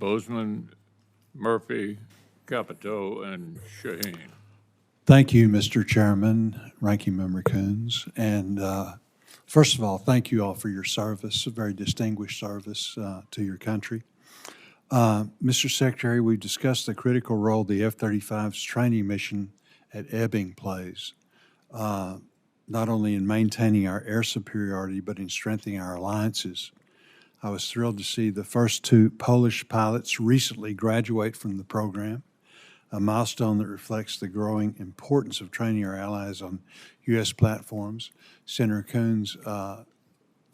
Boozman, Murphy, Capito, and Shaheen. Thank you, Mr. Chairman, Ranking Member Coons. And first of all, thank you all for your service, a very distinguished service to your country. Mr. Secretary, we've discussed the critical role the F-35's training mission at Ebbing plays, not only in maintaining our air superiority, but in strengthening our alliances. I was thrilled to see the first two Polish pilots recently graduate from the program, a milestone that reflects the growing importance of training our allies on U.S. platforms. Senator Coons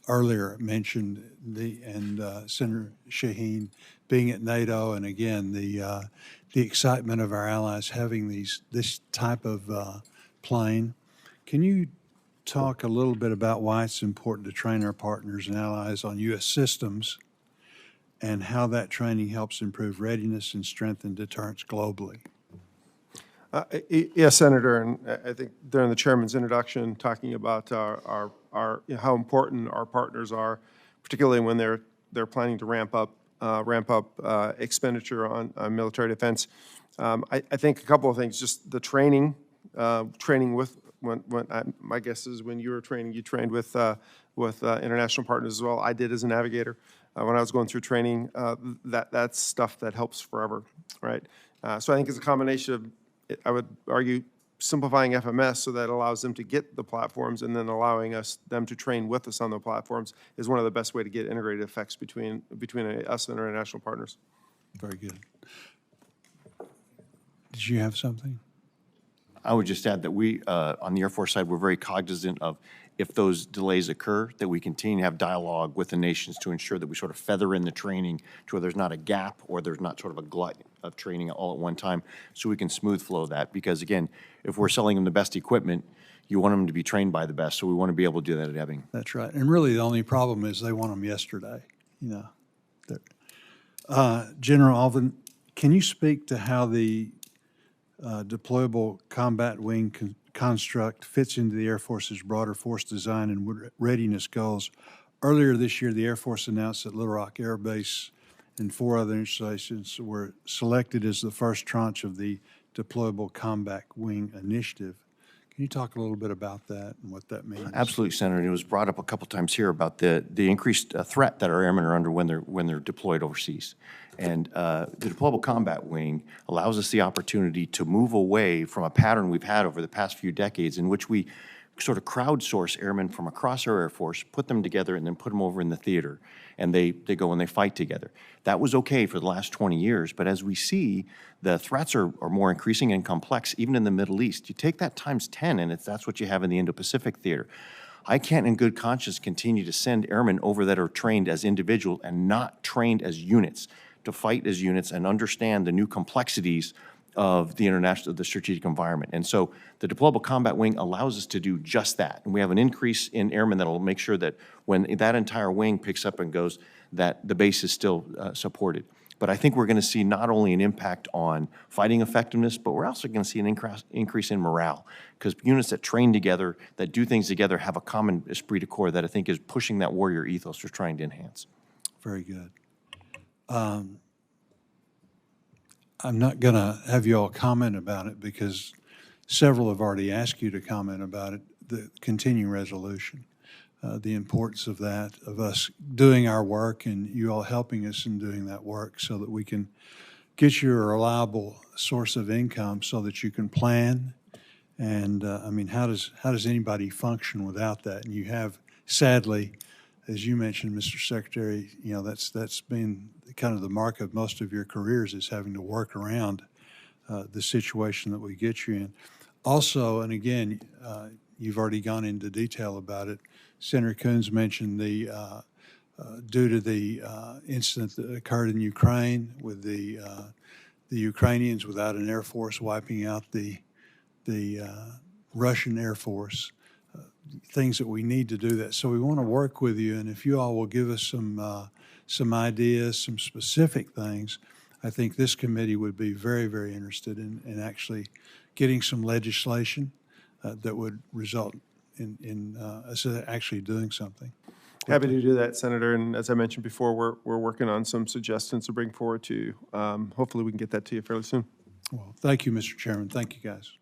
earlier mentioned Senator Shaheen being at NATO, and again the excitement of our allies having this type of plane. Can you talk a little bit about why it's important to train our partners and allies on U.S. systems, and how that training helps improve readiness and strengthen deterrence globally? Yes, Senator, and I think during the chairman's introduction, talking about our how important our partners are, particularly when they're planning to ramp up expenditure on military defense. I think a couple of things. Just the training with my guess is when you were training, you trained with international partners as well. I did as a navigator when I was going through training. That's stuff that helps forever, right? So I think it's a combination of, I would argue, simplifying FMS so that allows them to get the platforms, and then allowing them to train with us on the platforms is one of the best way to get integrated effects between us and our international partners. Very good. Did you have something? I would just add that we, on the Air Force side, we're very cognizant of if those delays occur, that we continue to have dialogue with the nations to ensure that we sort of feather in the training to where there's not a gap or there's not sort of a glut of training all at one time, so we can smooth flow that. Because again, if we're selling them the best equipment, you want them to be trained by the best, so we want to be able to do that at Ebbing. That's right. And really the only problem is they want them yesterday, you know. General Allvin, can you speak to how the deployable combat wing construct fits into the Air Force's broader force design and readiness goals? Earlier this year, the Air Force announced that Little Rock Air Base and 4 other installations were selected as the first tranche of the deployable combat wing initiative. Can you talk a little bit about that and what that means? Absolutely, Senator. It was brought up a couple times here about the increased threat that our airmen are under when they're deployed overseas. And the deployable combat wing allows us the opportunity to move away from a pattern we've had over the past few decades in which we sort of crowdsource airmen from across our Air Force, put them together, and then put them over in the theater, and they go and they fight together. That was okay for the last 20 years, but as we see, the threats are more increasing and complex, even in the Middle East. You take that times 10, and that's what you have in the Indo-Pacific theater. I can't in good conscience continue to send airmen over that are trained as individuals and not trained as units, to fight as units and understand the new complexities of the strategic environment. And so the deployable combat wing allows us to do just that. And we have an increase in airmen that will make sure that when that entire wing picks up and goes, that the base is still supported. But I think we're going to see not only an impact on fighting effectiveness, but we're also going to see an increase in morale, because units that train together, that do things together, have a common esprit de corps that I think is pushing that warrior ethos we're trying to enhance. Very good. I'm not going to have you all comment about it because several have already asked you to comment about it, the continuing resolution, the importance of that, of us doing our work and you all helping us in doing that work so that we can get you a reliable source of income so that you can plan. And I mean, how does anybody function without that? And you have, sadly, as you mentioned, Mr. Secretary, you know, that's been kind of the mark of most of your careers, is having to work around the situation that we get you in. Also, and again, you've already gone into detail about it, Senator Coons mentioned the due to the incident that occurred in Ukraine with the Ukrainians without an Air Force wiping out the Russian Air Force, things that we need to do that. So we want to work with you, and if you all will give us some ideas, some specific things, I think this committee would be very, very interested in actually getting some legislation that would result in us actually doing something. Happy to do that, Senator. And as I mentioned before, we're working on some suggestions to bring forward to you. Hopefully, we can get that to you fairly soon. Well, thank you, Mr. Chairman. Thank you, guys.